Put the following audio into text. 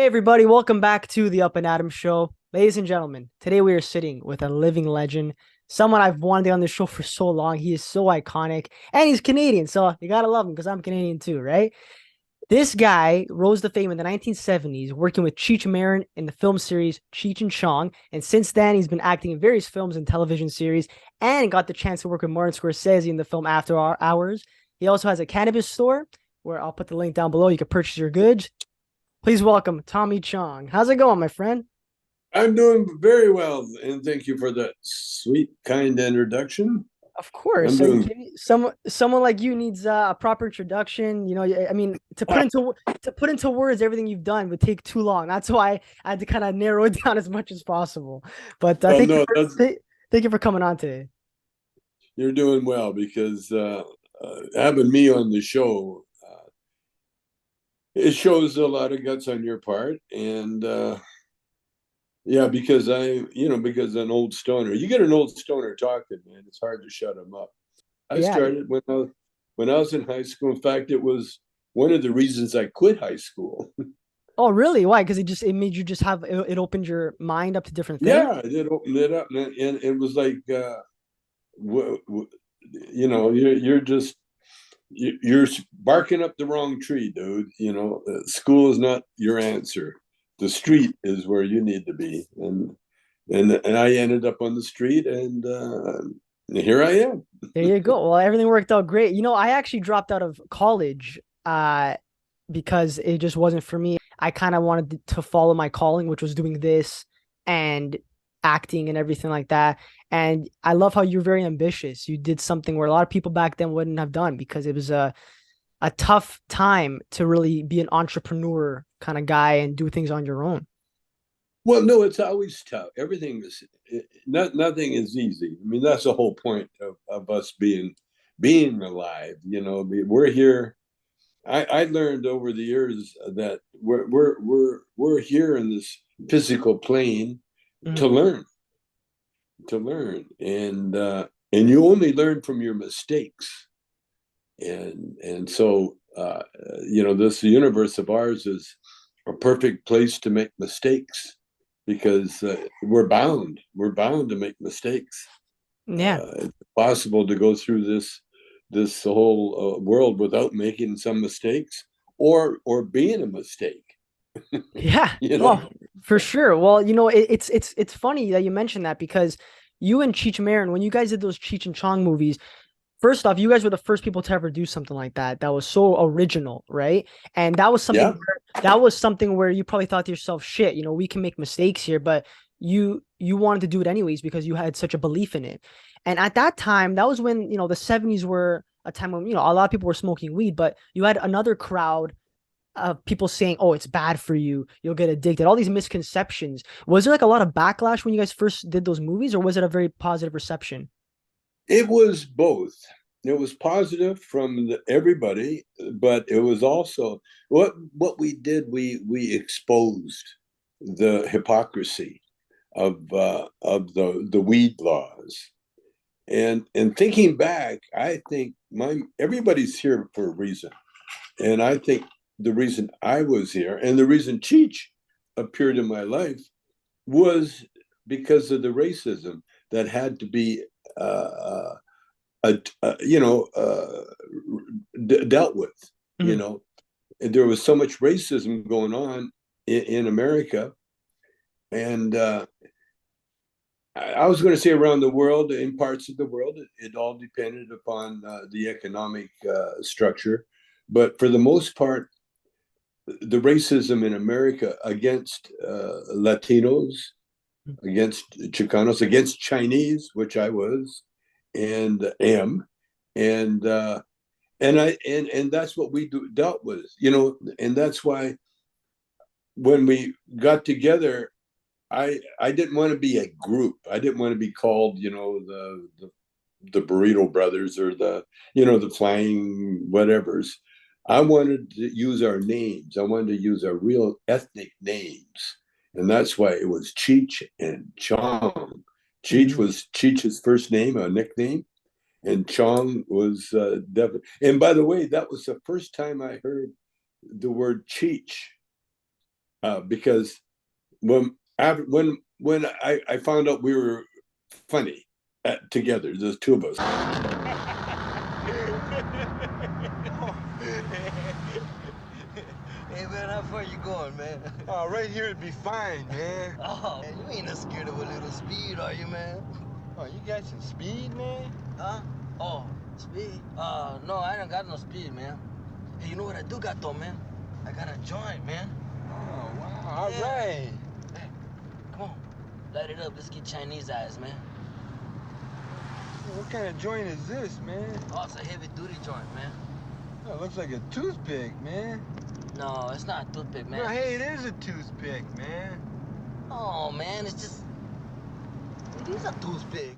Hey everybody, welcome back to the Up and Adam Show. Ladies and gentlemen, today we are sitting with a living legend, someone I've wanted on the show for so long. He is so iconic, and he's Canadian, so you gotta love him because I'm Canadian too, right? This guy rose to fame in the 1970s, working with Cheech Marin in the film series Cheech and Chong, and since then he's been acting in various films and television series, and got the chance to work with Martin Scorsese in the film After Hours. He also has a cannabis store where I'll put the link down below. You can purchase your goods. Please welcome Tommy Chong. How's it going, my friend? I'm doing very well, and thank you for that sweet, kind introduction. Of course, I'm doing. someone like you needs a proper introduction. I mean, to put into words everything you've done would take too long. That's why I had to kind of narrow it down as much as possible. But Well, no, thank you for coming on today. you're doing well because having me on the show, it shows a lot of guts on your part, and yeah, because an old stoner, you get an old stoner talking, man, it's hard to shut him up. I Yeah. started when I was in high school. In fact, it was one of the reasons I quit high school. Oh, really? Why? Because it made you just it opened your mind up to different things. Yeah, it opened it up, and it was like, w- w- you're just you're barking up the wrong tree, dude. School is not your answer. The street is where you need to be, and I ended up on the street, and here I am. There you go. Well, everything worked out great. I actually dropped out of college because it just wasn't for me. I kind of wanted to follow my calling, which was doing this and acting and everything like that. And I love how you're very ambitious. You did something where a lot of people back then wouldn't have done because it was a tough time to really be an entrepreneur kind of guy and do things on your own. Well, no, it's always tough. Everything is nothing is easy. I mean, that's the whole point of us being alive. We're here. I learned over the years that we're here in this physical plane to Mhm. learn, and you only learn from your mistakes, and so this universe of ours is a perfect place to make mistakes because we're bound to make mistakes. Yeah. It's possible to go through this whole world without making some mistakes or being a mistake. Yeah. you know Oh, for sure. Well, it's funny that you mentioned that because you and Cheech Marin, when you guys did those Cheech and Chong movies, first off, you guys were the first people to ever do something like that. That was so original, right? And yeah. that was something where you probably thought to yourself, shit, we can make mistakes here, but you wanted to do it anyways because you had such a belief in it. And at that time, that was when, the 70s were a time when, a lot of people were smoking weed, but you had another crowd of people saying, "Oh, it's bad for you. You'll get addicted." All these misconceptions. Was there like a lot of backlash when you guys first did those movies, or was it a very positive reception? It was both. It was positive from everybody, but it was also what we did. We exposed the hypocrisy of the weed laws. And thinking back, I think my everybody's here for a reason, and I think the reason I was here and the reason Cheech appeared in my life was because of the racism that had to be uh, dealt with. You Mhm. know, and there was so much racism going on in America, and I was going to say around the world, in parts of the world, it all depended upon the economic structure, but for the most part, the racism in America against Latinos, against Chicanos, against Chinese, which I was and am, and and that's what we dealt with, and that's why when we got together, I didn't want to be a group. I didn't want to be called, the Burrito Brothers or the Flying whatevers. I wanted to use our names. I wanted to use our real ethnic names, and that's why it was Cheech and Chong. Cheech Mhm. was Cheech's first name, a nickname, and Chong was definitely. And by the way, that was the first time I heard the word Cheech. because when I found out we were funny together, the two of us. Hey man, how far you going, man? Oh, right here it'd be fine, man. Oh, man, you ain't not scared of a little speed, are you, man? Oh, you got some speed, man? Huh? Oh, speed? No, I don't got no speed, man. Hey, you know what I do got, though, man? I got a joint, man. Oh, wow. All Yeah. right. Hey, come on. Light it up. Let's get Chinese eyes, man. What kind of joint is this, man? Oh, it's a heavy-duty joint, man. Oh, it looks like a toothpick, man. No, it's not a toothpick, man. No, hey, it is a toothpick, man. Oh, man, it's just... It is a toothpick.